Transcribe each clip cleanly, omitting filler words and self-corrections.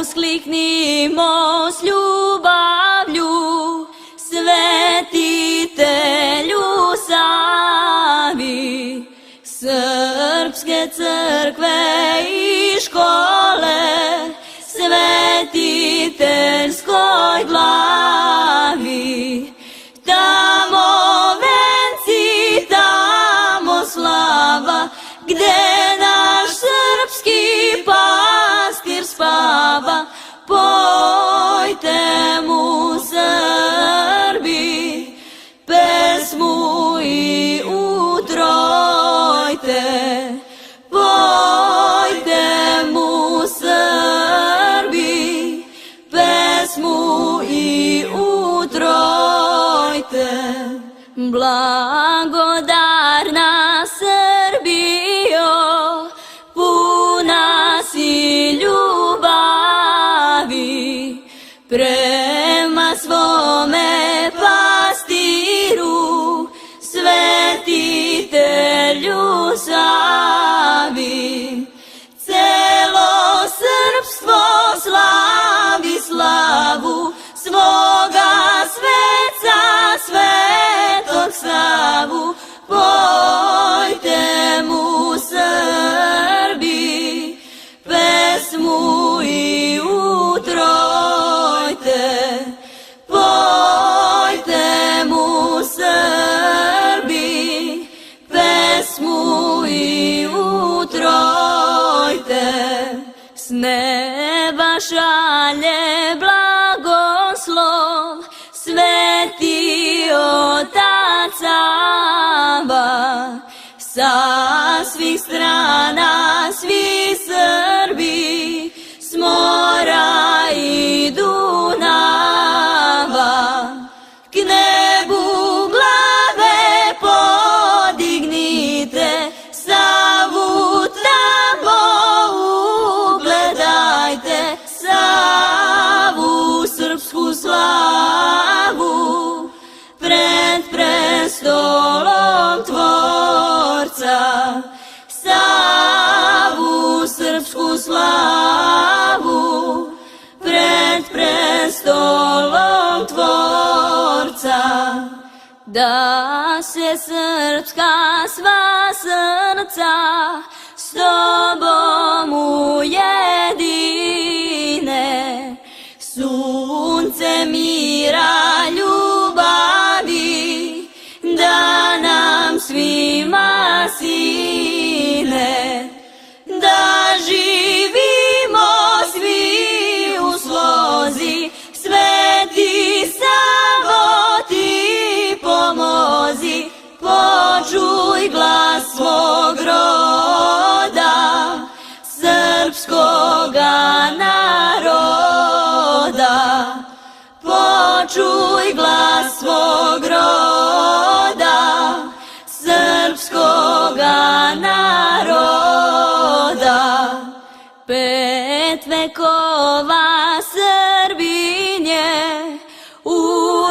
Uskliknimo s ljubavlju, svetitelju Savi, srpske crkve i škole, svetiteljskoj glavi. Tamo venci, tamo slava, gde naš srpski pastir spava. Pojte mu Srbi pesmu i utrojte. Pojte mu Srbi pesmu i utrojte. Blagodarna Srbijo, puna si ljubavi prema svome pastiru, svetitelju Savi. Celo srpstvo slavi slavu svoga sveca, svetog Savu. Pojte mu Srbi pesmu i utrojte. Pojte mu Srbi pesmu i utrojte. S neba šalje blagoslov sveti Otac Sava. Sa svih strana svi Srbi s mora i Dunava. K nebu glave podignite, Savu tamo ugledajte. Savu srpsku slavu pred prestolom Tvorca. Savu srpsku slavu pred prestolom Tvorca. Da se srpska sva srca s tobom ujedine, sunce mira ljubavi da nam svima sine. Da živimo svi u slozi, sveti Savo ti pomozi. Počuj glas svog roda, srpskoga naroda. Počuj glas svog roda, srpskoga naroda. 5 vekova Srbinje u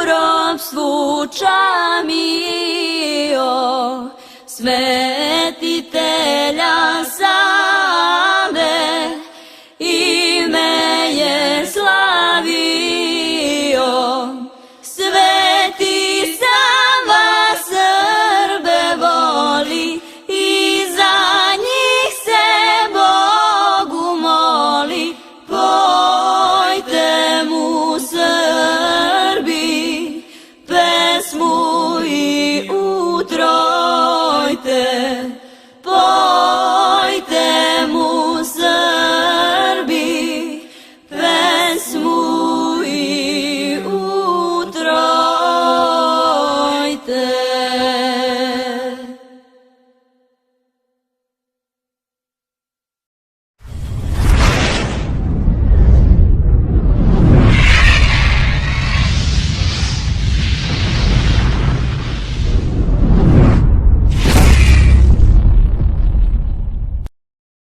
ropstvu čamio, svetitelja Savu